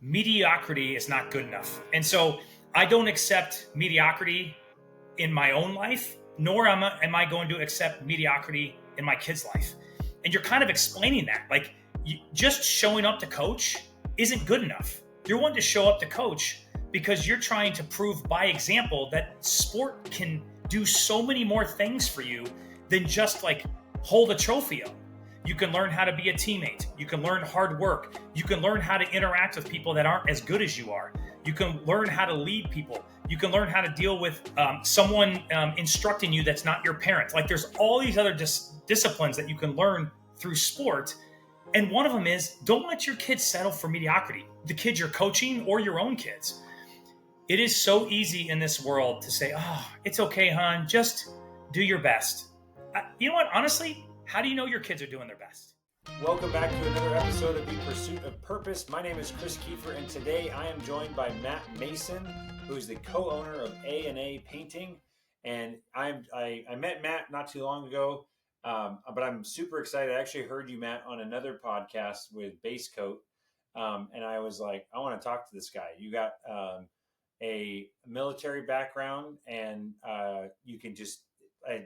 mediocrity is not good enough. And so I don't accept mediocrity in my own life, nor am I going to accept mediocrity in my kid's life. And you're kind of explaining that. Like, just showing up to coach isn't good enough. You're wanting to show up to coach because you're trying to prove by example that sport can do so many more things for you than just like hold a trophy up. You can learn how to be a teammate. You can learn hard work. You can learn how to interact with people that aren't as good as you are. You can learn how to lead people. You can learn how to deal with someone instructing you that's not your parent. Like, there's all these other disciplines that you can learn through sport. And one of them is, don't let your kids settle for mediocrity. The kids you're coaching or your own kids. It is so easy in this world to say, oh, it's okay, hon, just do your best. You know what? Honestly, how do you know your kids are doing their best? Welcome back to another episode of The Pursuit of Purpose. My name is Chris Kiefer, and today I am joined by Matt Mason, who is the co-owner of A&A Painting. And I met Matt not too long ago, but I'm super excited. I actually heard you, Matt, on another podcast with Base Coat, and I was like, I want to talk to this guy. You got a military background, and you can just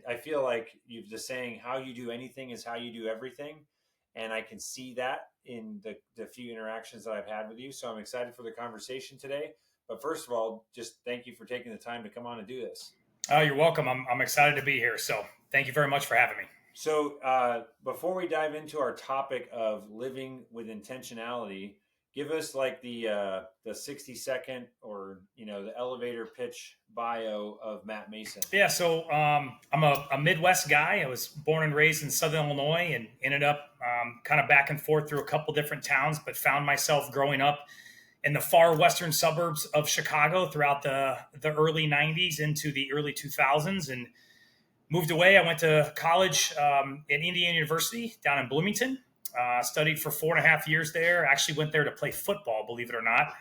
I feel like you've just saying how you do anything is how you do everything. And I can see that in the few interactions that I've had with you. So I'm excited for the conversation today. But first of all, just thank you for taking the time to come on and do this. Oh, you're welcome. I'm excited to be here. So thank you very much for having me. So before we dive into our topic of living with intentionality, give us like the 60-second or the elevator pitch bio of Matt Mason. Yeah, so I'm a Midwest guy. I was born and raised in Southern Illinois and ended up kind of back and forth through a couple different towns, but found myself growing up in the far western suburbs of Chicago throughout the early 90s into the early 2000s, and moved away. I went to college at Indiana University down in Bloomington. Studied for 4.5 years there. Actually went there to play football, believe it or not.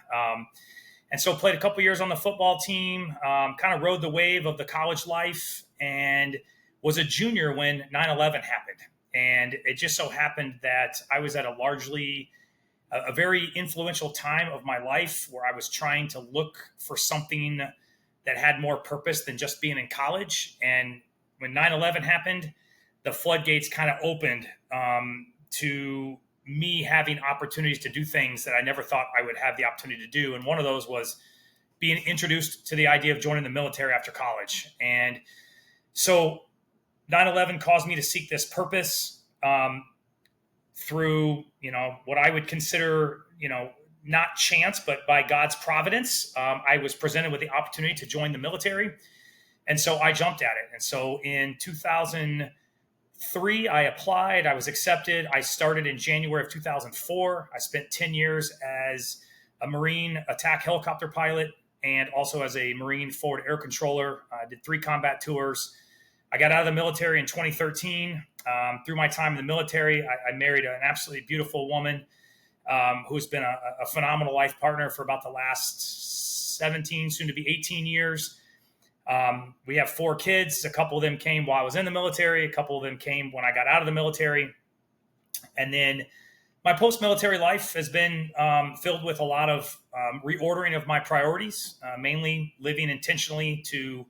And so played a couple years on the football team, kind of rode the wave of the college life, and was a junior when 9/11 happened. And it just so happened that I was at a very influential time of my life where I was trying to look for something that had more purpose than just being in college. And when 9/11 happened, the floodgates kind of opened to me having opportunities to do things that I never thought I would have the opportunity to do. And one of those was being introduced to the idea of joining the military after college. And so 9/11 caused me to seek this purpose through, what I would consider, not chance, but by God's providence. I was presented with the opportunity to join the military. And so I jumped at it. And so in 2003, I applied, I was accepted. I started in January of 2004. I spent 10 years as a Marine attack helicopter pilot and also as a Marine forward air controller. I did 3 combat tours. I got out of the military in 2013. Through my time in the military, I married an absolutely beautiful woman who's been a phenomenal life partner for about the last 17, soon to be 18 years. We have 4 kids. A couple of them came while I was in the military. A couple of them came when I got out of the military. And then my post-military life has been filled with a lot of reordering of my priorities, mainly living intentionally to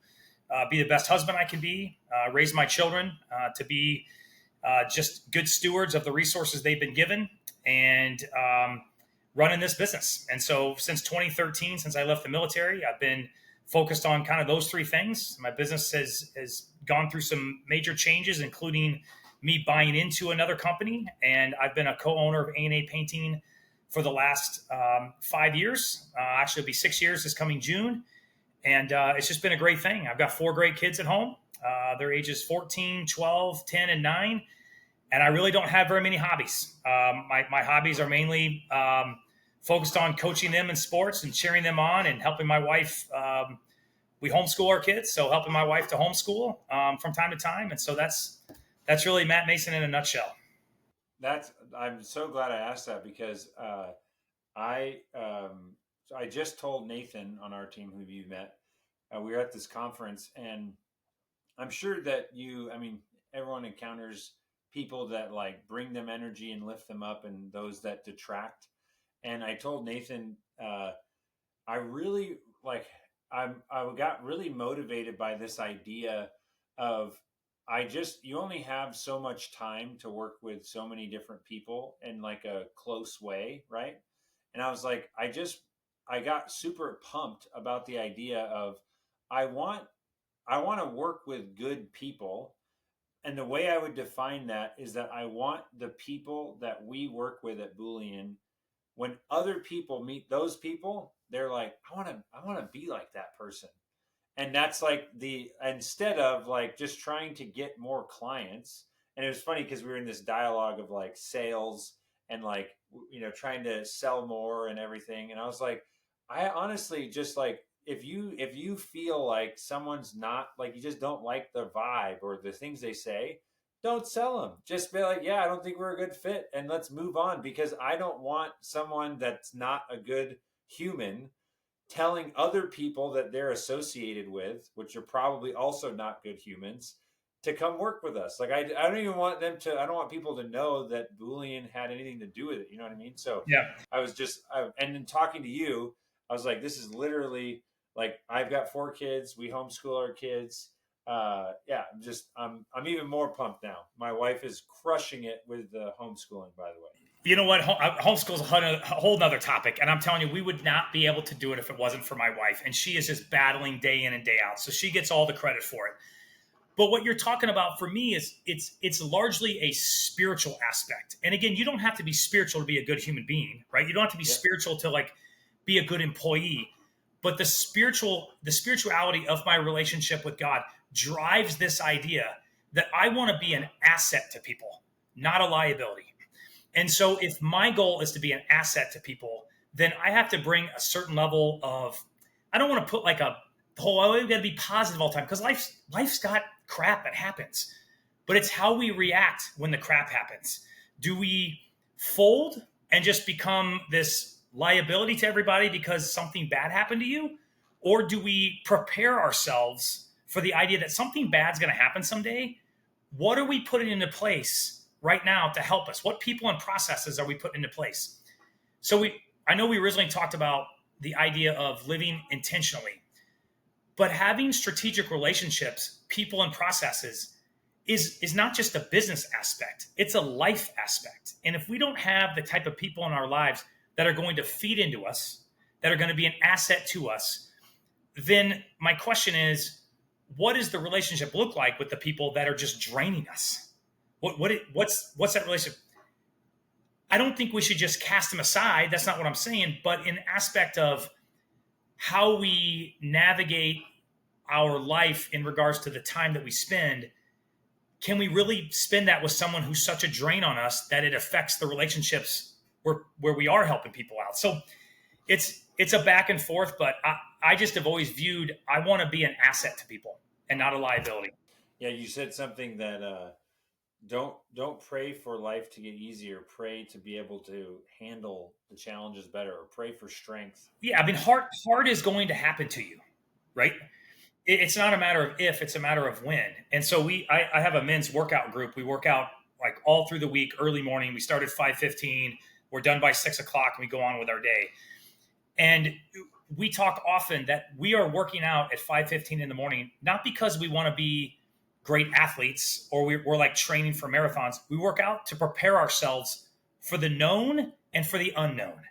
be the best husband I can be, raise my children to be just good stewards of the resources they've been given, and running this business. And so since 2013, since I left the military, I've been focused on kind of those 3 things. My business has gone through some major changes, including me buying into another company. And I've been a co-owner of A&A Painting for the last 5 years. Actually, it'll be 6 years this coming June. And it's just been a great thing. I've got 4 great kids at home. They're ages 14, 12, 10, and 9. And I really don't have very many hobbies. My hobbies are mainly focused on coaching them in sports and cheering them on and helping my wife. We homeschool our kids, so helping my wife to homeschool from time to time. And so that's really Matt Mason in a nutshell. I'm so glad I asked that because I just told Nathan on our team, who you met, we were at this conference, and I'm sure that everyone encounters people that like bring them energy and lift them up, and those that detract. And I told Nathan, I really like I got really motivated by this idea of you only have so much time to work with so many different people in like a close way, right? And I was like, I got super pumped about the idea of I want I want to work with good people. And the way I would define that is that I want the people that we work with at Boolean, when other people meet those people, they're like, I want to be like that person. And that's like the instead of like just trying to get more clients. And it was funny because we were in this dialogue of like sales and like trying to sell more and everything. And I was like, I honestly just like if you feel like someone's not like you just don't like the vibe or the things they say, don't sell them. Just be like, yeah, I don't think we're a good fit, and let's move on, because I don't want someone that's not a good human telling other people that they're associated with, which are probably also not good humans, to come work with us. Like I don't even want them to. I don't want people to know that Boolean had anything to do with it. You know what I mean? So Yeah. and then talking to you, I was like, this is literally like I've got 4 kids. We homeschool our kids. Yeah, I'm even more pumped now. My wife is crushing it with the homeschooling, by the way. You know what? Homeschool's a whole nother topic. And I'm telling you, we would not be able to do it if it wasn't for my wife. And she is just battling day in and day out. So she gets all the credit for it. But what you're talking about for me is it's largely a spiritual aspect. And again, you don't have to be spiritual to be a good human being, right? You don't have to be Yep. spiritual to like be a good employee. But the spirituality of my relationship with God drives this idea that I want to be an asset to people, not a liability. And so if my goal is to be an asset to people, then I have to bring a certain level of, I don't want to put like a whole, oh, we've got to be positive all the time, because life's got crap that happens. But it's how we react when the crap happens. Do we fold and just become this liability to everybody because something bad happened to you? Or do we prepare ourselves for the idea that something bad's going to happen someday? What are we putting into place right now to help us? What people and processes are we putting into place? So I know we originally talked about the idea of living intentionally, but having strategic relationships, people and processes is not just a business aspect, it's a life aspect. And if we don't have the type of people in our lives that are going to feed into us, that are going to be an asset to us, then my question is, what does the relationship look like with the people that are just draining us? What's that relationship? I don't think we should just cast them aside. That's not what I'm saying. But in aspect of how we navigate our life in regards to the time that we spend, can we really spend that with someone who's such a drain on us that it affects the relationships where we are helping people out? So it's a back and forth, but I just have always viewed I want to be an asset to people and not a liability. Yeah, you said something that don't pray for life to get easier. Pray to be able to handle the challenges better, or pray for strength. Yeah, I mean, hard is going to happen to you, right? It's not a matter of if, it's a matter of when. And so I have a men's workout group. We work out like all through the week, early morning. We start at 5:15. We're done by 6 o'clock, and we go on with our day. And we talk often that we are working out at 5:15 in the morning, not because we want to be great athletes or we're like training for marathons. We work out to prepare ourselves for the known and for the unknown.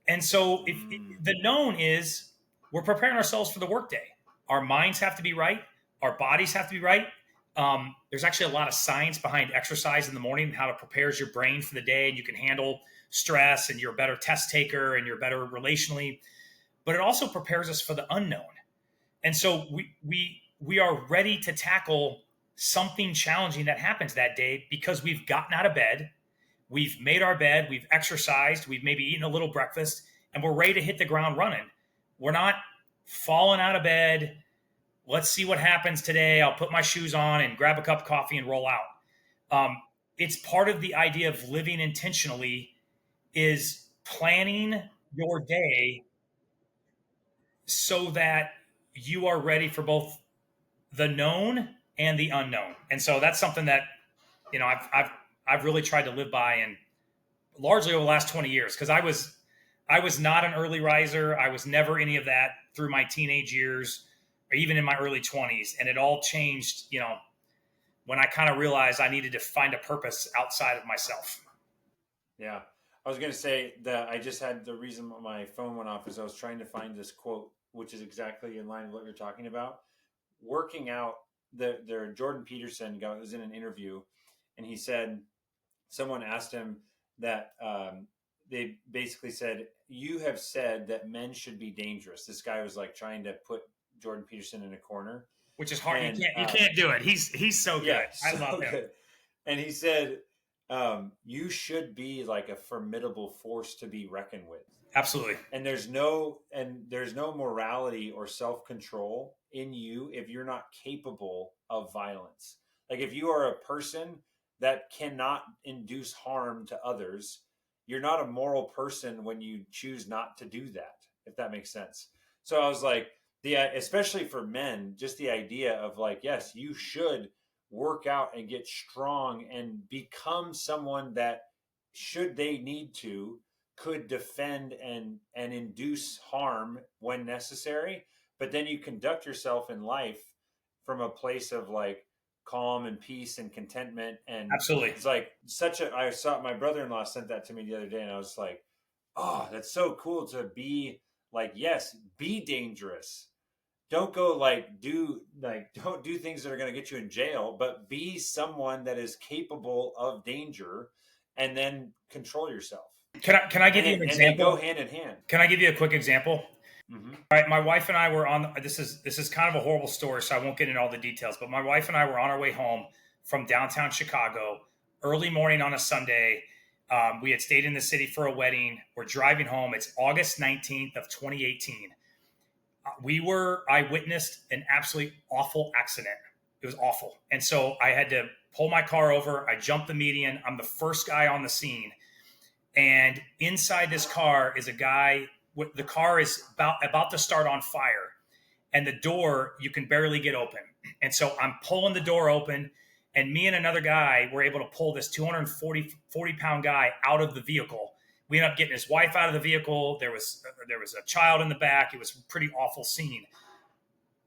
And so if the known is we're preparing ourselves for the workday. Our minds have to be right. Our bodies have to be right. There's actually a lot of science behind exercise in the morning and how it prepares your brain for the day, and you can handle stress, and you're a better test taker, and you're better relationally. But it also prepares us for the unknown. And so we are ready to tackle something challenging that happens that day because we've gotten out of bed, we've made our bed, we've exercised, we've maybe eaten a little breakfast, and we're ready to hit the ground running. We're not falling out of bed. Let's see what happens today. I'll put my shoes on and grab a cup of coffee and roll out. It's part of the idea of living intentionally is planning your day so that you are ready for both the known and the unknown. And so that's something that I've really tried to live by, and largely over the last 20 years, because I was not an early riser. I was never any of that through my teenage years or even in my early 20s. And it all changed, when I kind of realized I needed to find a purpose outside of myself. Yeah. I was going to say that I just had the reason my phone went off is I was trying to find this quote, which is exactly in line with what you're talking about. Working out, the Jordan Peterson guy was in an interview, and he said, someone asked him that they basically said, "You have said that men should be dangerous." This guy was like trying to put Jordan Peterson in a corner, Which is hard. You and can't you can't do it. He's so good. yeah, I love so him. good. And he said, "You should be like a formidable force to be reckoned with." Absolutely. And there's no morality or self-control in you if you're not capable of violence. Like if you are a person that cannot induce harm to others, you're not a moral person when you choose not to do that, if that makes sense. So I was like, especially for men, just the idea of like, yes, you should work out and get strong and become someone that, should they need to, could defend and induce harm when necessary. But then you conduct yourself in life from a place of like calm and peace and contentment. And Absolutely. it's like I saw my brother-in-law sent that to me the other day, and I was like, oh, that's so cool to be like, yes, be dangerous. Don't go don't do things that are going to get you in jail, but be someone that is capable of danger, and then control yourself. Can I give you an And they go example? hand in hand. Can I give you a quick example? Mm-hmm. All right, my wife and I were on. This is kind of a horrible story, so I won't get into all the details. But my wife and I were on our way home from downtown Chicago, early morning on a Sunday. We had stayed in the city for a wedding. We're driving home. It's August 19th of 2018. I witnessed an absolutely awful accident. It was awful, and so I had to pull my car over. I jumped the median. I'm the first guy on the scene, and inside this car is a guy. The car is about to start on fire, and the door you can barely get open. And so I'm pulling the door open, and me and another guy were able to pull this 240 pound guy out of the vehicle. We ended up getting his wife out of the vehicle. There was a child in the back. It was a pretty awful scene.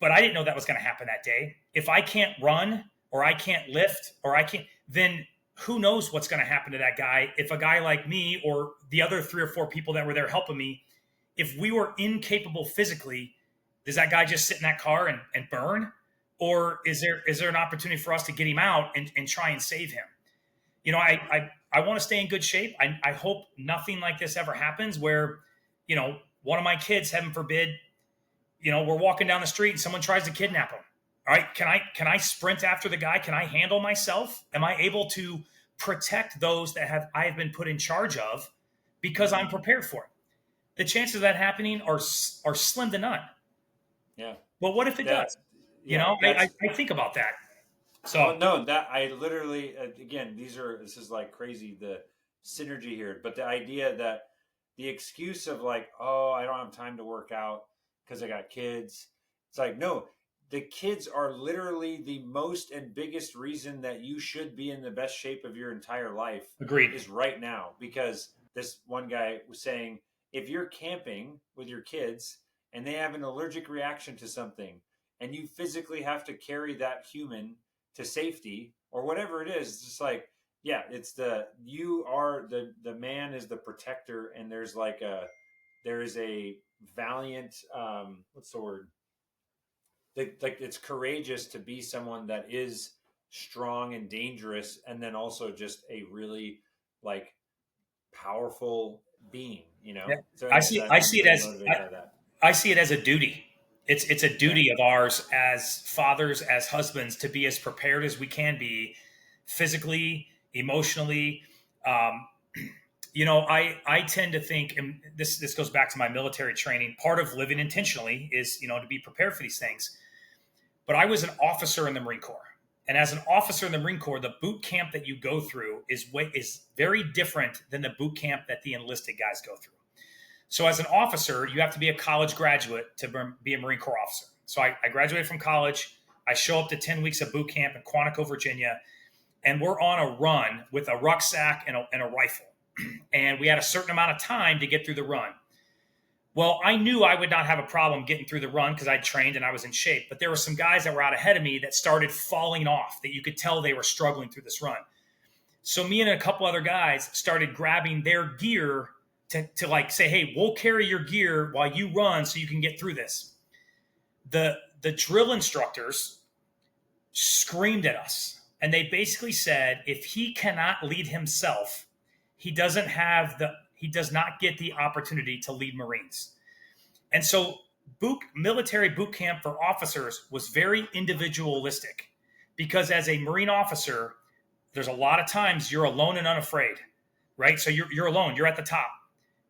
But I didn't know that was going to happen that day. If I can't run or I can't lift or I can't, then who knows what's going to happen to that guy if a guy like me or the other 3 or 4 people that were there helping me, if we were incapable physically, does that guy just sit in that car and burn? Or is there an opportunity for us to get him out and try and save him? I want to stay in good shape. I hope nothing like this ever happens where, one of my kids, heaven forbid, we're walking down the street and someone tries to kidnap him. All right, can I sprint after the guy? Can I handle myself? Am I able to protect those that I have been put in charge of because I'm prepared for it? The chances of that happening are slim to none. Yeah. But what if it does? Yeah. I think about that. Well, So no, that I literally, again, this is like crazy, the synergy here, but the idea that the excuse of like, oh, I don't have time to work out because I got kids. It's like, no, the kids are literally the most and biggest reason that you should be in the best shape of your entire life. agreed. Is right now, because this one guy was saying, if you're camping with your kids and they have an allergic reaction to something, and you physically have to carry that human to safety or whatever it is, it's just like, yeah, it's you are the man is the protector, and there is a valiant, what's the word, like it's courageous to be someone that is strong and dangerous, and then also just a really like powerful being, Yeah. So I anyways, see I I'm see it really as motivated by that. I see it as a duty. It's a Yeah. duty of ours as fathers, as husbands, to be as prepared as we can be, physically, emotionally. Um, I tend to think, and this goes back to my military training. Part of living intentionally is to be prepared for these things. But I was an officer in the Marine Corps, and as an officer in the Marine Corps, the boot camp that you go through is very different than the boot camp that the enlisted guys go through. So as an officer, you have to be a college graduate to be a Marine Corps officer. So I graduated from college. I show up to 10 weeks of boot camp in Quantico, Virginia, and we're on a run with a rucksack and a rifle. And we had a certain amount of time to get through the run. Well, I knew I would not have a problem getting through the run because I'd trained and I was in shape. But there were some guys that were out ahead of me that started falling off, that you could tell they were struggling through this run. So me and a couple other guys started grabbing their gear to like say, hey, we'll carry your gear while you run so you can get through this. The drill instructors screamed at us and they basically said if he cannot lead himself, he does not get the opportunity to lead Marines. And so military boot camp for officers was very individualistic because as a Marine officer, there's a lot of times you're alone and unafraid, right? So you're alone, you're at the top.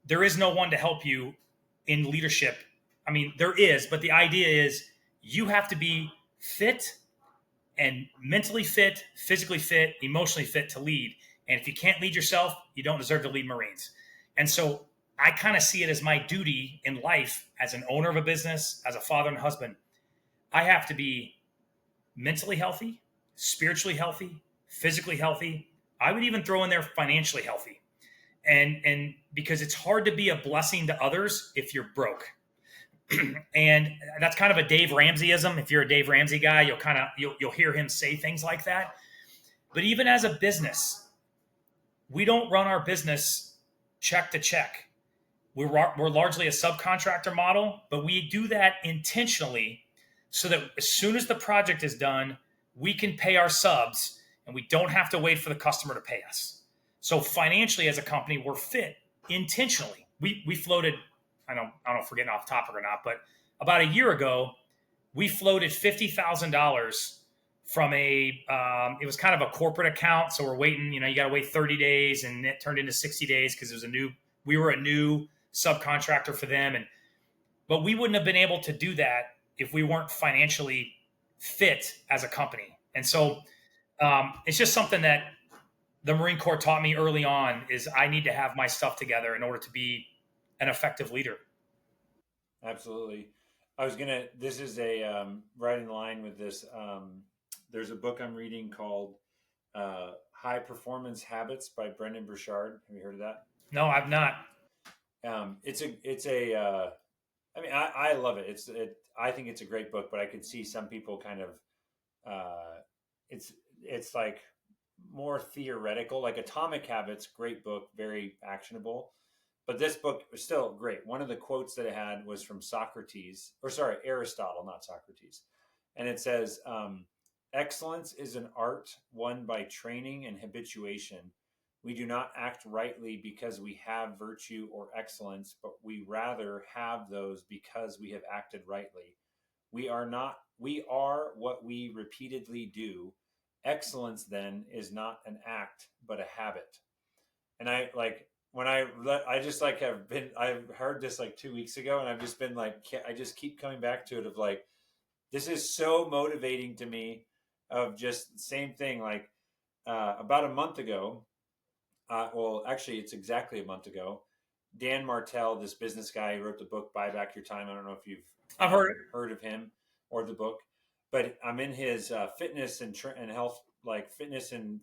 There is no one to help you in leadership. I mean, there is, but the idea is you have to be fit and mentally fit, physically fit, emotionally fit to lead. And if you can't lead yourself, you don't deserve to lead Marines. And so I kind of see it as my duty in life as an owner of a business, as a father and husband. I have to be mentally healthy, spiritually healthy, physically healthy. I would even throw in there financially healthy. And because it's hard to be a blessing to others if you're broke. And that's kind of a Dave Ramseyism. If you're a Dave Ramsey guy, you'll hear him say things like that. But even as a business, we don't run our business check to check. We're largely a subcontractor model, but we do that intentionally so that as soon as the project is done, we can pay our subs and we don't have to wait for the customer to pay us. So financially as a company, we're fit intentionally. We floated, I don't know if we're getting off topic or not, but about a year ago, we floated $50,000 from it was kind of a corporate account. So we're waiting, you got to wait 30 days and it turned into 60 days because we were a new subcontractor for them. But we wouldn't have been able to do that if we weren't financially fit as a company. And so it's just something that the Marine Corps taught me early on is I need to have my stuff together in order to be an effective leader. Absolutely. This is right in line with this. There's a book I'm reading called High Performance Habits by Brendan Burchard. Have you heard of that? No, I've not. I mean, I love it. I think it's a great book, but I could see some people kind of, it's like more theoretical, like Atomic Habits, great book, very actionable. But this book was still great. One of the quotes that it had was from Aristotle, not Socrates. And it says, excellence is an art won by training and habituation. We do not act rightly because we have virtue or excellence, but we rather have those because we have acted rightly. We are what we repeatedly do. Excellence then is not an act, but a habit. And I've heard this like 2 weeks ago and I've just been like, I just keep coming back to it of like, this is so motivating to me of just same thing. Like about a month ago, well, actually it's exactly a month ago, Dan Martell, this business guy who wrote the book, Buy Back Your Time. I don't know if you've I've heard of him or the book, but I'm in his fitness and health, like fitness and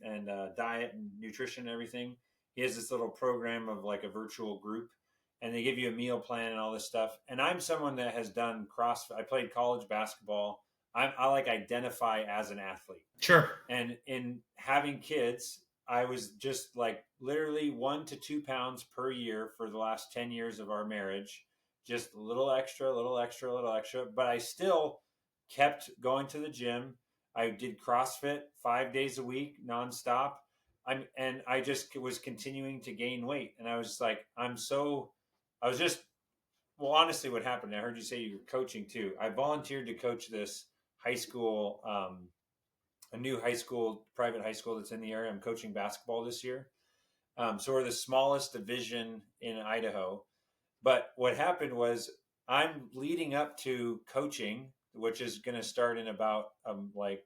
diet and nutrition and everything. He has this little program of like a virtual group and they give you a meal plan and all this stuff. And I'm someone that has done CrossFit. I played college basketball. I like identify as an athlete. Sure. And in having kids, I was just like literally 1 to 2 pounds per year for the last 10 years of our marriage, just a little extra, a little extra, a little extra. But I still kept going to the gym. I did CrossFit 5 days a week, nonstop. And I just was continuing to gain weight. And I was just like, well, honestly, what happened, I heard you say you were coaching too. I volunteered to coach this high school, a new private high school that's in the area. I'm coaching basketball this year. So we're the smallest division in Idaho. But what happened was I'm leading up to coaching, which is going to start in about like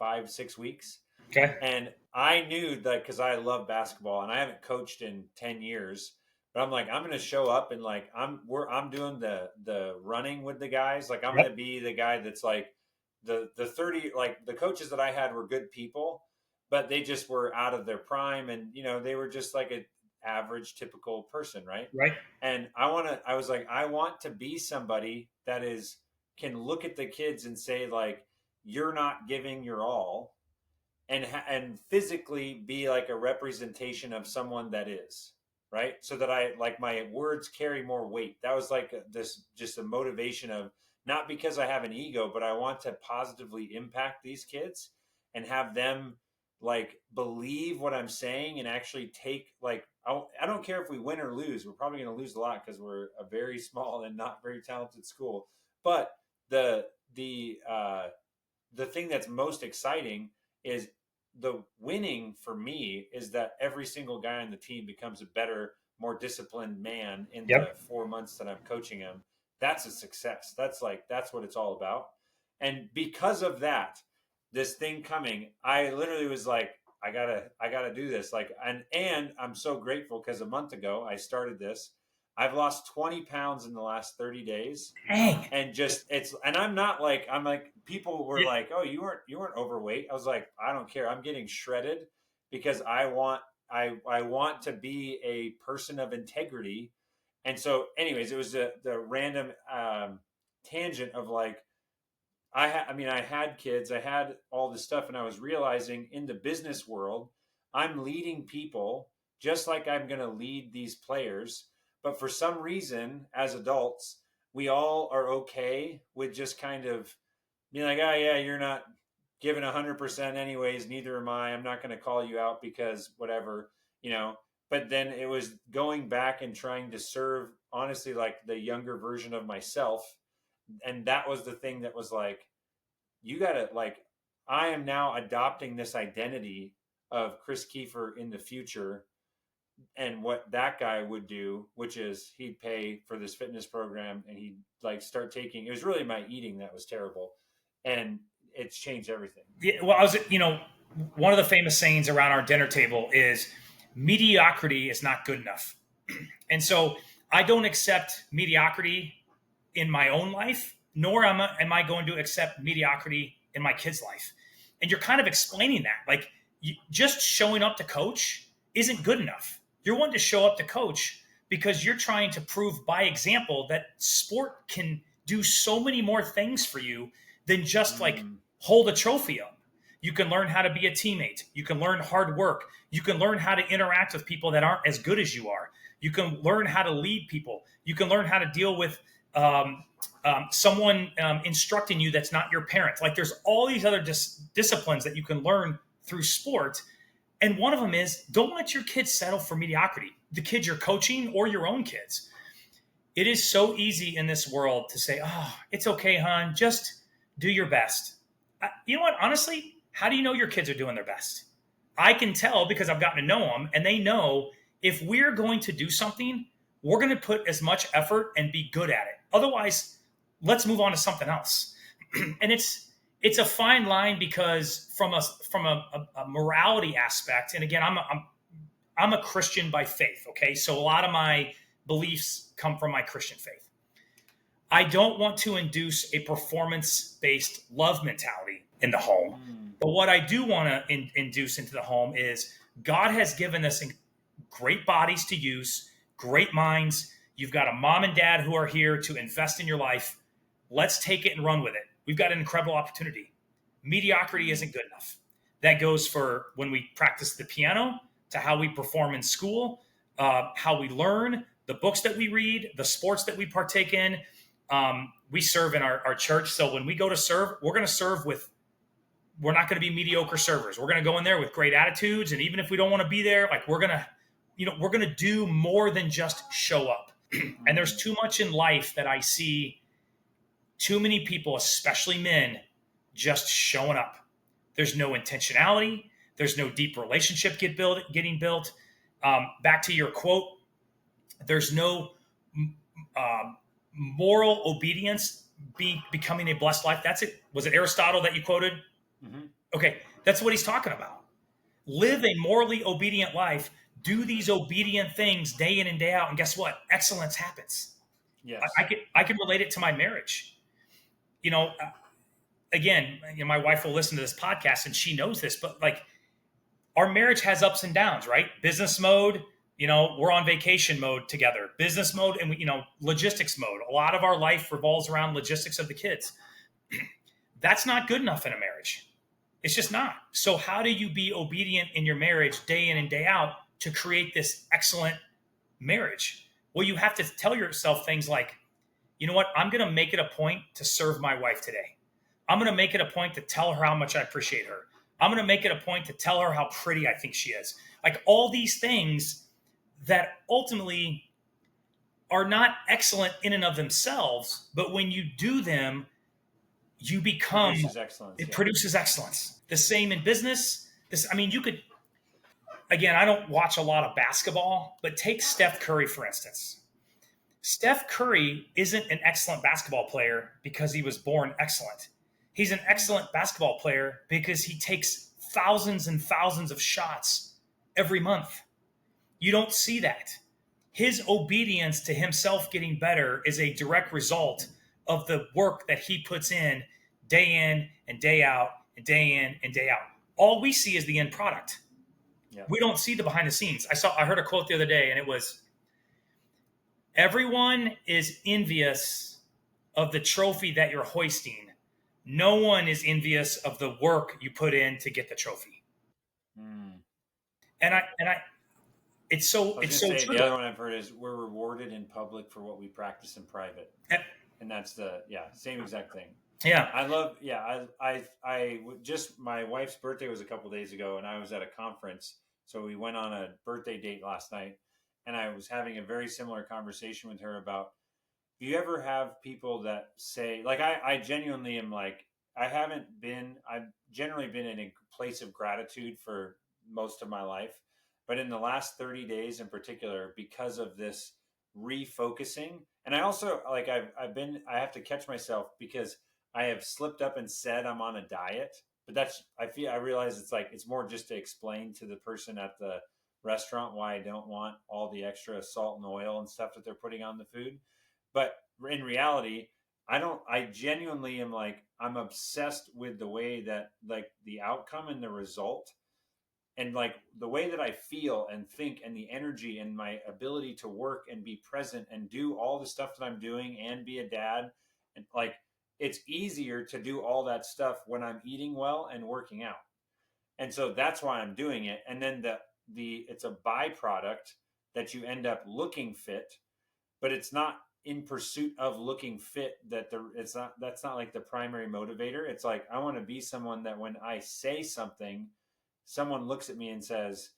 5-6 weeks. Okay. And I knew that because I love basketball and I haven't coached in 10 years, but I'm like, I'm going to show up and like, I'm doing the running with the guys. Like I'm going to be the guy that's like the 30, like the coaches that I had were good people, but they just were out of their prime. And, they were just like average, typical person, right? Right. And I was like, I want to be somebody that can look at the kids and say, like, you're not giving your all, and physically be like a representation of someone that is, right, so that I like my words carry more weight. That was like this just a motivation of, not because I have an ego, but I want to positively impact these kids and have them like believe what I'm saying and actually take like I don't care if we win or lose. We're probably going to lose a lot because we're a very small and not very talented school. But the the uh, the thing that's most exciting is the winning for me is that every single guy on the team becomes a better, more disciplined man in the Yep. 4 months that I'm coaching him. That's a success. That's what it's all about. And because of that, this thing coming, I literally was like, I gotta do this. Like, and I'm so grateful because a month ago I started this. I've lost 20 pounds in the last 30 days, Dang. and just it's and I'm like people were Yeah. like, oh, you weren't overweight. I was like, I don't care, I'm getting shredded because I want to be a person of integrity. And so anyways, it was the random tangent of like, I had kids, I had all this stuff, and I was realizing in the business world, I'm leading people just like I'm going to lead these players. But for some reason, as adults, we all are okay with just kind of being like, oh, yeah, you're not giving 100% anyways. Neither am I. I'm not going to call you out because whatever, you know. But then it was going back and trying to serve, honestly, like the younger version of myself. And that was the thing that was like, you gotta like, I am now adopting this identity of Chris Kiefer in the future, and what that guy would do, which is he'd pay for this fitness program and he'd like start taking, it was really my eating that was terrible, and it's changed everything. Yeah, well, one of the famous sayings around our dinner table is mediocrity is not good enough. And so I don't accept mediocrity in my own life, nor am I going to accept mediocrity in my kid's life. And you're kind of explaining that. Like, just showing up to coach isn't good enough. You're wanting to show up to coach because you're trying to prove by example that sport can do so many more things for you than just like Mm, hold a trophy up. You can learn how to be a teammate. You can learn hard work. You can learn how to interact with people that aren't as good as you are. You can learn how to lead people. You can learn how to deal with someone instructing you that's not your parent. Like, there's all these other disciplines that you can learn through sport. And one of them is, don't let your kids settle for mediocrity, the kids you're coaching or your own kids. It is so easy in this world to say, oh, it's okay, hon, just do your best. You know what? Honestly, how do you know your kids are doing their best? I can tell because I've gotten to know them, and they know if we're going to do something, we're going to put as much effort and be good at it. Otherwise, let's move on to something else. And it's a fine line because from a morality aspect, and again, I'm a Christian by faith. Okay, so a lot of my beliefs come from my Christian faith. I don't want to induce a performance based love mentality in the home. mm, But what I do want to induce into the home is God has given us great bodies to use, great minds. You've got a mom and dad who are here to invest in your life. Let's take it and run with it. We've got an incredible opportunity. Mediocrity mm, isn't good enough. That goes for when we practice the piano, to how we perform in school, how we learn, the books that we read, the sports that we partake in. We serve in our church. So when we go to serve, we're not going to be mediocre servers. We're going to go in there with great attitudes. And even if we don't want to be there, like, we're going to do more than just show up. And there's mm, too much in life that I see too many people, especially men, just showing up. There's no intentionality. There's no deep relationship getting built. Back to your quote, there's no moral obedience becoming a blessed life. That's it. Was it Aristotle that you quoted? mm-hmm. Okay, that's what he's talking about. Live a morally obedient life. Do these obedient things day in and day out, and guess what? Excellence happens. Yes. I can relate it to my marriage. You know, again, my wife will listen to this podcast, and she knows this, but like, our marriage has ups and downs, right? Business mode, We're on vacation mode together, business mode, and logistics mode. A lot of our life revolves around logistics of the kids. That's not good enough in a marriage. It's just not. So how do you be obedient in your marriage day in and day out to create this excellent marriage? Well, you have to tell yourself things like, you know what? I'm going to make it a point to serve my wife today. I'm going to make it a point to tell her how much I appreciate her. I'm going to make it a point to tell her how pretty I think she is. Like all these things that ultimately are not excellent in and of themselves, but when you do them, you become, it produces excellence. The same in business. You could, again, I don't watch a lot of basketball, but take Steph Curry, for instance. Steph Curry isn't an excellent basketball player because he was born excellent. He's an excellent basketball player because he takes thousands and thousands of shots every month. You don't see that. His obedience to himself getting better is a direct result of the work that he puts in and day out and day in and day out. All we see is the end product. Yeah. We don't see the behind the scenes. I heard a quote the other day, and it was, everyone is envious of the trophy that you're hoisting. No one is envious of the work you put in to get the trophy. And I it's so true. The other one I've heard is, we're rewarded in public for what we practice in private. And that's the same exact thing. Yeah. Just my wife's birthday was a couple days ago, and I was at a conference. So we went on a birthday date last night, and I was having a very similar conversation with her about, do you ever have people that say, like, I genuinely am like, I've generally been in a place of gratitude for most of my life. But in the last 30 days in particular, because of this refocusing, and I also, like, I have to catch myself because I have slipped up and said I'm on a diet, but I realize it's more just to explain to the person at the restaurant why I don't want all the extra salt and oil and stuff that they're putting on the food. But in reality, I genuinely am like, I'm obsessed with the way that, like, the outcome and the result, and like the way that I feel and think, and the energy and my ability to work and be present and do all the stuff that I'm doing and be a dad. And like, it's easier to do all that stuff when I'm eating well and working out. And so that's why I'm doing it. And then it's a byproduct that you end up looking fit, but it's not in pursuit of looking fit that's not like the primary motivator. It's like, I want to be someone that when I say something, someone looks at me and says,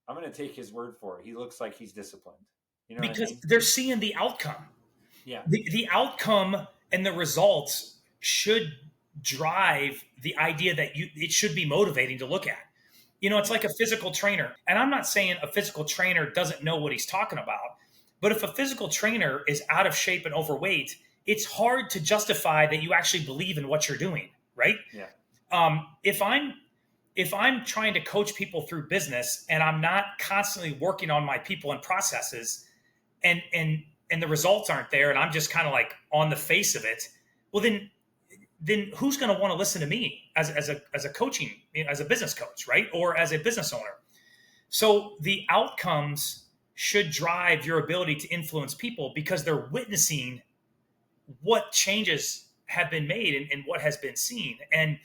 I'm going to take his word for it. He looks like he's disciplined. Because they're seeing the outcome. Yeah. The outcome and the results should drive the idea that it should be motivating to look at. It's like a physical trainer. And I'm not saying a physical trainer doesn't know what he's talking about. But if a physical trainer is out of shape and overweight, it's hard to justify that you actually believe in what you're doing, right? Yeah. If I'm trying to coach people through business and I'm not constantly working on my people and processes, and the results aren't there, and I'm just kind of like on the face of it, well, then who's going to want to listen to me as a coaching, as a business coach, right? Or as a business owner? So the outcomes should drive your ability to influence people because they're witnessing what changes have been made and what has been seen. And,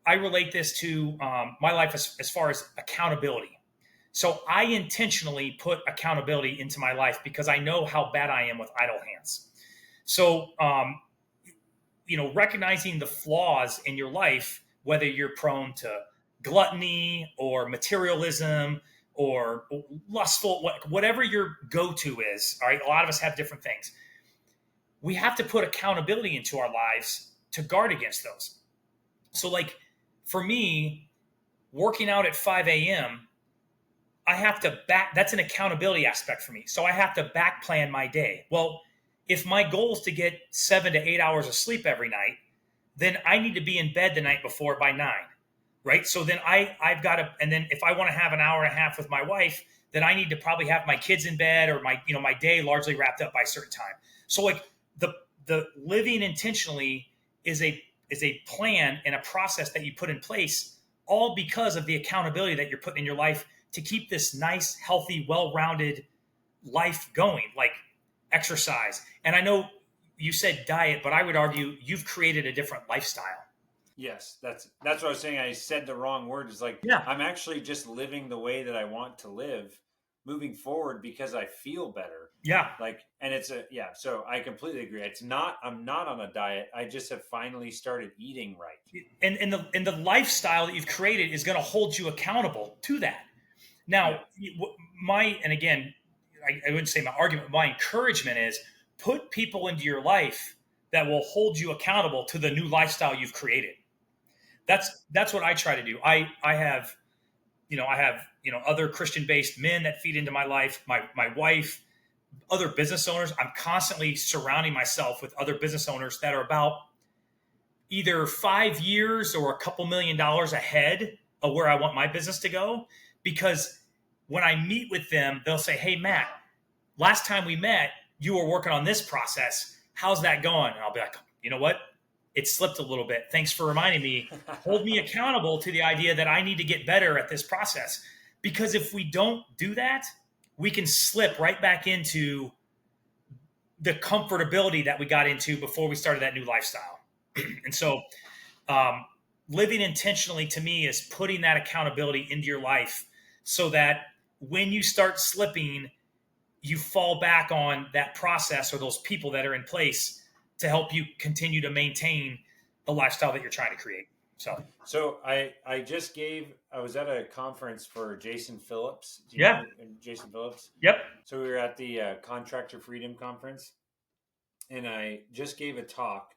I relate this to my life as far as accountability. So I intentionally put accountability into my life because I know how bad I am with idle hands. So, recognizing the flaws in your life, whether you're prone to gluttony or materialism or lustful, whatever your go-to is, all right, a lot of us have different things. We have to put accountability into our lives to guard against those. So, like, for me, working out at 5 a.m., that's an accountability aspect for me. So I have to back plan my day. Well, if my goal is to get 7 to 8 hours of sleep every night, then I need to be in bed the night before by 9, right? So then I've got to, and then if I want to have an hour and a half with my wife, then I need to probably have my kids in bed or my day largely wrapped up by a certain time. So like the living intentionally is a plan and a process that you put in place, all because of the accountability that you're putting in your life to keep this nice, healthy, well-rounded life going, like exercise. And I know you said diet, but I would argue you've created a different lifestyle. Yes, that's what I was saying. I said the wrong word. It's like Yeah. I'm actually just living the way that I want to live moving forward because I feel better. Yeah. Like, and it's a yeah. So I completely agree. It's not. I'm not on a diet. I just have finally started eating right. And the lifestyle that you've created is going to hold you accountable to that. Yeah. Now, my and again, I wouldn't say my argument. My encouragement is put people into your life that will hold you accountable to the new lifestyle you've created. That's what I try to do. I have other Christian based men that feed into my life. My wife, other business owners. I'm constantly surrounding myself with other business owners that are about either 5 years or a couple $1,000,000 ahead of where I want my business to go. Because when I meet with them, they'll say, "Hey, Matt, last time we met, you were working on this process. How's that going?" And I'll be like, "You know what? It slipped a little bit. Thanks for reminding me. Hold me accountable to the idea that I need to get better at this process." Because if we don't do that, we can slip right back into the comfortability that we got into before we started that new lifestyle. And so, um, living intentionally to me is putting that accountability into your life so that when you start slipping, you fall back on that process or those people that are in place to help you continue to maintain the lifestyle that you're trying to create. So, So I was at a conference for Jason Phillips. Do you yeah, know Jason Phillips? yep, So we were at the Contractor Freedom Conference, and I just gave a talk.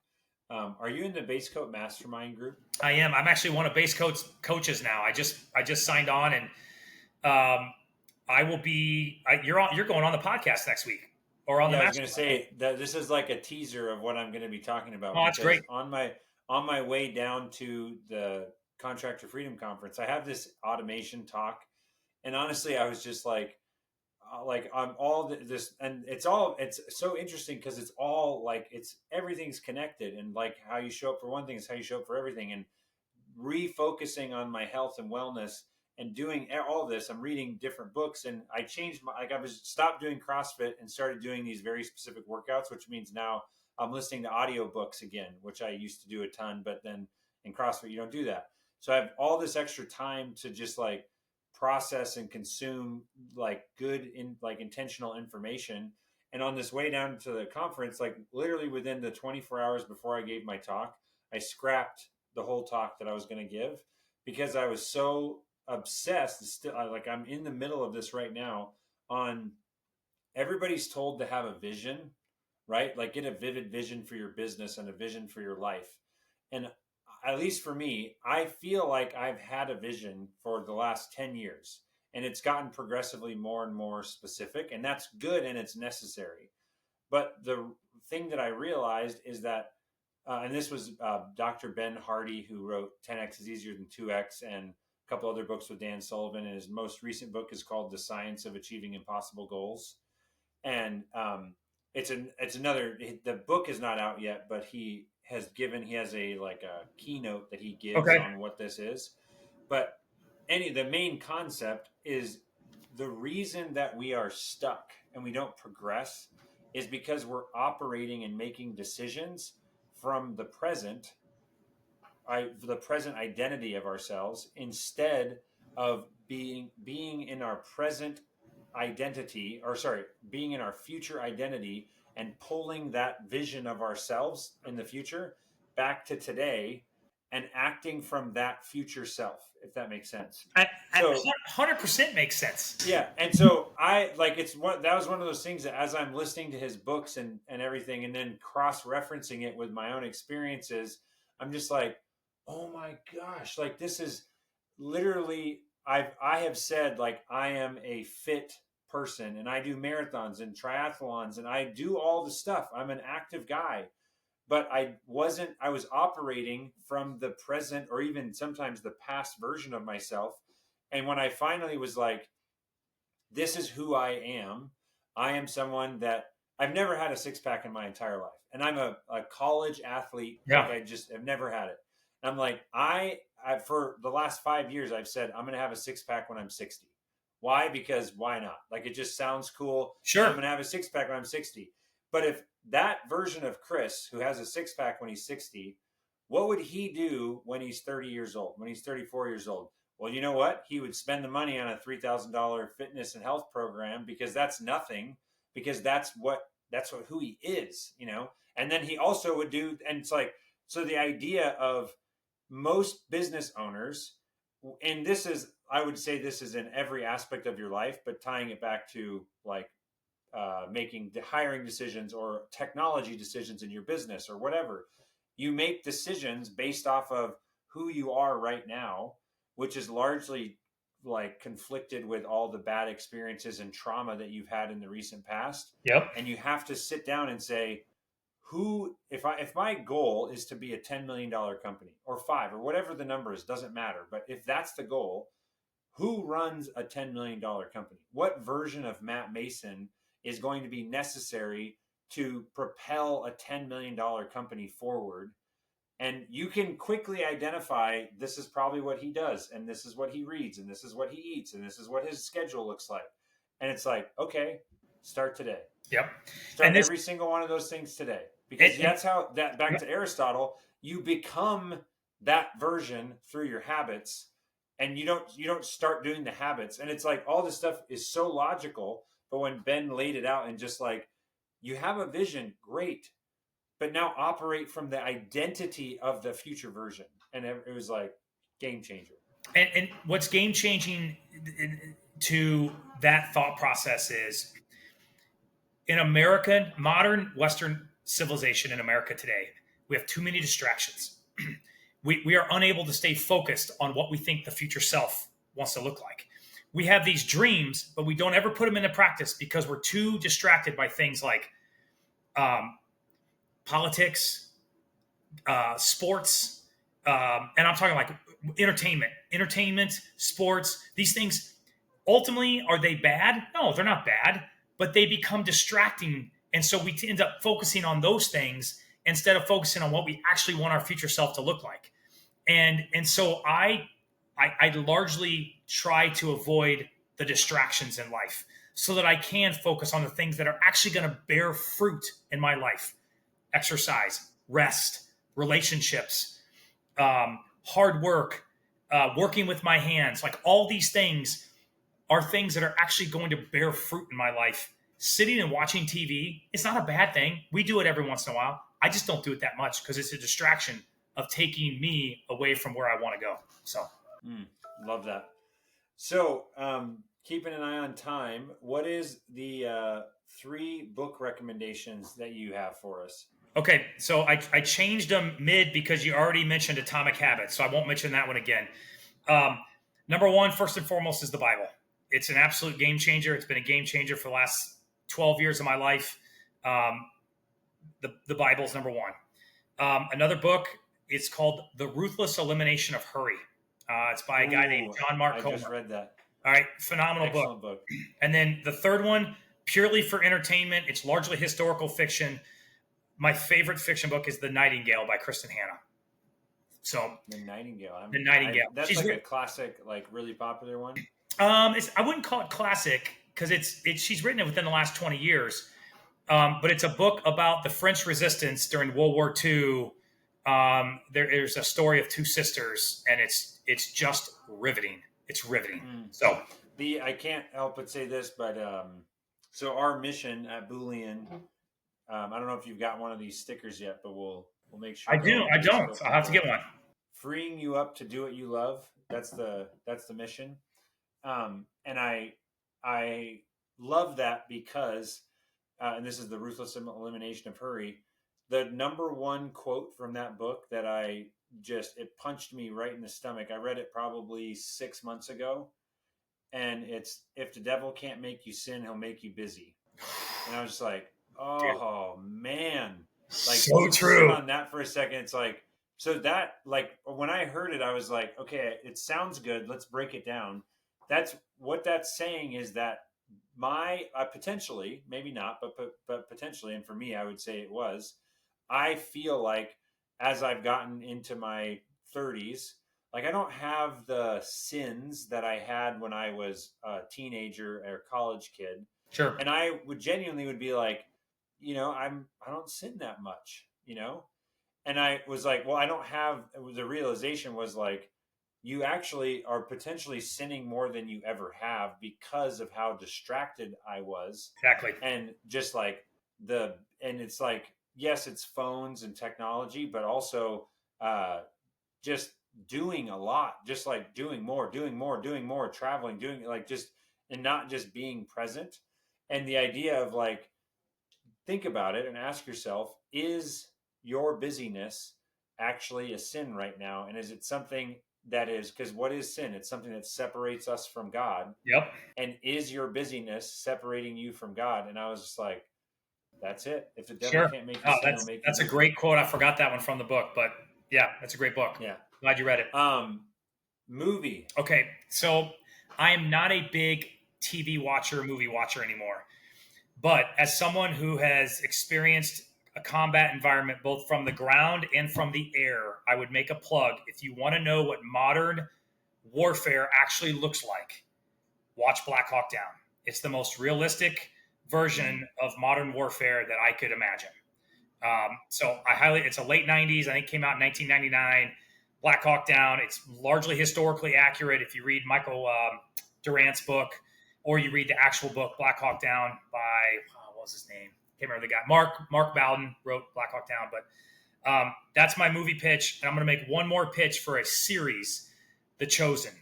Are you in the Base Coat Mastermind group? I am. I'm actually one of base coaches now. I just signed on, and I will be. You're going on the podcast next week or on the Yeah, I was going to mastermind. say that this is like a teaser of what I'm going to be talking about Oh, that's great. because on my way down to the Contractor Freedom Conference, I have this automation talk, and honestly, I was just like I'm all this, and it's so interesting because it's all like it's everything's connected, and like how you show up for one thing is how you show up for everything, and refocusing on my health and wellness and doing all this. I'm reading different books, and I changed my like I was stopped doing CrossFit and started doing these very specific workouts, which means now I'm listening to audio books again, which I used to do a ton, but then in CrossFit you don't do that. So I have all this extra time to just like process and consume like good in like intentional information. And on this way down to the conference, like literally within the 24 hours before I gave my talk, I scrapped the whole talk that I was going to give because I was so obsessed. Still, like I'm in the middle of this right now. On everybody's told to have a vision, right? Like get a vivid vision for your business and a vision for your life. And at least for me, I feel like I've had a vision for the last 10 years and it's gotten progressively more and more specific, and that's good and it's necessary. But the thing that I realized is that and this was Dr. Ben Hardy, who wrote 10X is Easier Than 2X and a couple other books with Dan Sullivan. And his most recent book is called The Science of Achieving Impossible Goals. And it's another, the book is not out yet, but he has a like a keynote that he gives Okay. on what this is. But the main concept is the reason that we are stuck and we don't progress is because we're operating and making decisions from the present identity of ourselves instead of being in our present identity, or sorry, being in our future identity and pulling that vision of ourselves in the future back to today and acting from that future self, if that makes sense. I So 100% makes sense. yeah, and so I like that was one of those things that as I'm listening to his books and everything, and then cross referencing it with my own experiences, I'm just like, oh my gosh, like this is literally I have said like I am a fit person and I do marathons and triathlons and I do all the stuff. I'm an active guy, but I was operating from the present or even sometimes the past version of myself. And when I finally was like, this is who I am. I am someone that I've never had a six pack in my entire life. And I'm a college athlete. Yeah. Like I just have never had it. And I'm like, for the last 5 years, I've said, I'm going to have a six pack when I'm 60. Why? Because why not? Like, it just sounds cool. And I'm Sure. going to have a six pack when I'm 60. But if that version of Chris, who has a six pack when he's 60, what would he do when he's 30 years old, when he's 34 years old? Well, you know what? He would spend the money on a $3,000 fitness and health program, because that's nothing, because that's what who he is, you know? And then he also would do, and it's like, so the idea of most business owners, and this is, I would say this is in every aspect of your life, but tying it back to like making the hiring decisions or technology decisions in your business or whatever, you make decisions based off of who you are right now, which is largely like conflicted with all the bad experiences and trauma that you've had in the recent past. Yep. And you have to sit down and say, who, if my goal is to be a $10 million company or five or whatever the number is, doesn't matter, but if that's the goal, who runs a $10 million company? What version of Matt Mason is going to be necessary to propel a $10 million company forward? And you can quickly identify, this is probably what he does, and this is what he reads, and this is what he eats, and this is what his schedule looks like. And it's like, okay, start today. Yep. Start And this, every single one of those things today, because and, that's how, that back to Aristotle, you become that version through your habits, and you don't start doing the habits. And it's like, all this stuff is so logical, but when Ben laid it out and just like, you have a vision, great, but now operate from the identity of the future version. And it was like game changer. and what's game changing to that thought process is, in American, modern Western civilization in America today, we have too many distractions. We are unable to stay focused on what we think the future self wants to look like. We have these dreams, but we don't ever put them into practice because we're too distracted by things like um, politics, sports, and I'm talking like entertainment, sports. These things, ultimately, are they bad? No, they're not bad, but they become distracting, and so we end up focusing on those things instead of focusing on what we actually want our future self to look like. And so I largely try to avoid the distractions in life so that I can focus on the things that are actually going to bear fruit in my life: exercise, rest, relationships, hard work, working with my hands. Like, all these things are things that are actually going to bear fruit in my life. Sitting and watching TV, it's not a bad thing. We do it every once in a while. I just don't do it that much because it's a distraction of taking me away from where I want to go. So, Love that. So, keeping an eye on time, what is the 3 book recommendations that you have for us? okay. So I changed them mid because you already mentioned Atomic Habits. So I won't mention that one again. Um, Number one, first and foremost, is the Bible. It's an absolute game changer. It's been a game changer for the last 12 years of my life. Um, the Bible is number one. Another book, it's called The Ruthless Elimination of Hurry. It's by a guy named Ooh, John Mark I Comer. just read that. All right, phenomenal book. Excellent book. And then the third one, purely for entertainment, it's largely historical fiction. My favorite fiction book is The Nightingale by Kristen Hanna. So The Nightingale. The Nightingale. That's She's like a classic, like really popular one. I wouldn't call it classic because it's she's written it within the last 20 years. But it's a book about the French resistance during World War II. There's a story of two sisters, and it's just riveting. It's riveting. So I can't help but say this, but so our mission at Boolean, I don't know if you've got one of these stickers yet, but we'll make sure. I do. I don't. I'll have to get one. Freeing you up to do what you love. That's the mission. And I love that because, and this is the ruthless elimination of hurry. The number one quote from that book that it punched me right in the stomach. I read it probably 6 months ago, and it's, if the devil can't make you sin, he'll make you busy. And I was just like, oh man, like, so true. Sit on that for a second. It's like, so that, like, when I heard it, I was like, okay, it sounds good. Let's break it down. That's what that's saying, is that my potentially, maybe not, but potentially, and for me, I would say it was. I feel like as I've gotten into my 30s, like, I don't have the sins that I had when I was a teenager or college kid. Sure. And I would genuinely would be like, I don't sin that much, And I was like, well, I don't have, the realization was like, you actually are potentially sinning more than you ever have because of how distracted I was. Exactly. And just like and it's like, yes, it's phones and technology, but also just doing a lot, just like doing more, traveling, doing like just, and not just being present. And the idea of like, think about it and ask yourself, is your busyness actually a sin right now? And is it something that is, because what is sin? It's something that separates us from God. Yep. And is your busyness separating you from God? And I was just like, that's it. If the devil Sure. can't make you Oh, sin, he'll make you that's a busy. great quote. I forgot that one from the book, but yeah, that's a great book. Yeah. Glad you read it. Movie. Okay, so I am not a big TV watcher, movie watcher anymore. But as someone who has experienced a combat environment both from the ground and from the air, I would make a plug. If you want to know what modern warfare actually looks like, watch Black Hawk Down. It's the most realistic version of modern warfare that I could imagine. So it's a late 90s. I think it came out in 1999. Black Hawk Down. It's largely historically accurate. If you read Michael Durant's book, or you read the actual book, Black Hawk Down by, what was his name? Can't remember the guy. Mark Bowden wrote Black Hawk Down. But that's my movie pitch. And I'm going to make one more pitch for a series, The Chosen.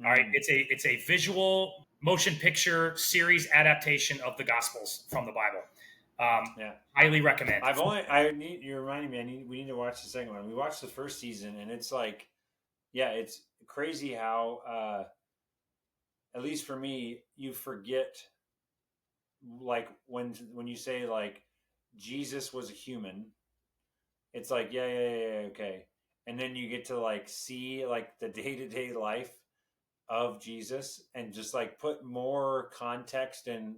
All right. It's a visual motion picture series adaptation of the Gospels from the Bible. Highly recommend. You reminded me, we need to watch the second one. We watched the first season, and it's like, it's crazy how, at least for me, you forget, like, when you say like Jesus was a human, it's like, okay. And then you get to like see like the day-to-day life of Jesus and just like put more context, and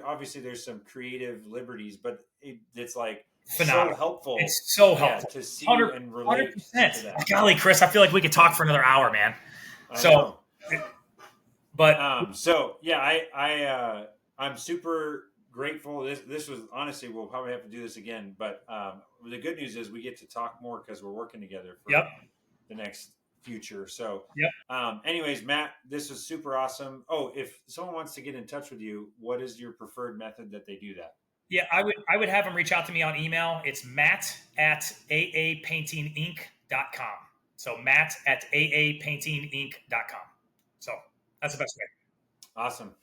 obviously there's some creative liberties, but it's like phenomenal. So helpful. It's so helpful to see and relate 100%. to that. Golly, Chris, I feel like we could talk for another hour, man. I know. But I'm super grateful. This was honestly, we'll probably have to do this again, but the good news is we get to talk more because we're working together for the next future. So anyways, Matt, this was super awesome. Oh, if someone wants to get in touch with you, what is your preferred method that they do that? Yeah, I would have them reach out to me on email. It's matt@aapaintinginc.com. So matt@aapaintinginc.com. So that's the best way. Awesome.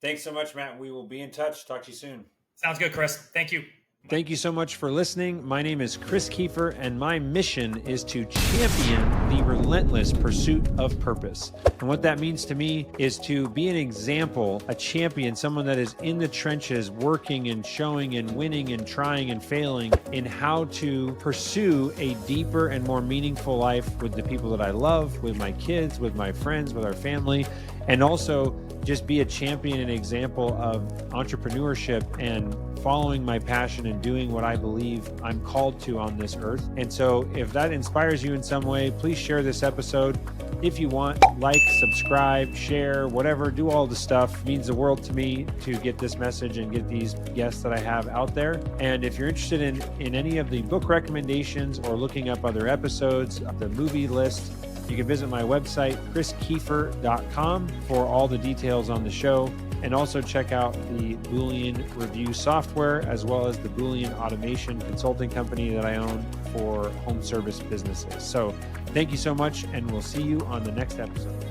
Thanks so much, Matt. We will be in touch. Talk to you soon. Sounds good, Chris. Thank you. Thank you so much for listening. My name is Chris Kiefer, and my mission is to champion the relentless pursuit of purpose. And what that means to me is to be an example, a champion, someone that is in the trenches, working and showing and winning and trying and failing in how to pursue a deeper and more meaningful life with the people that I love, with my kids, with my friends, with our family, and also just be a champion and example of entrepreneurship and following my passion and doing what I believe I'm called to on this earth. And so if that inspires you in some way, please share this episode. If you want, like, subscribe, share, whatever, do all the stuff. It means the world to me to get this message and get these guests that I have out there. And if you're interested in any of the book recommendations or looking up other episodes of the movie list, you can visit my website, chriskiefer.com, for all the details on the show. And also check out the Boolean review software, as well as the Boolean automation consulting company that I own for home service businesses. So thank you so much, and we'll see you on the next episode.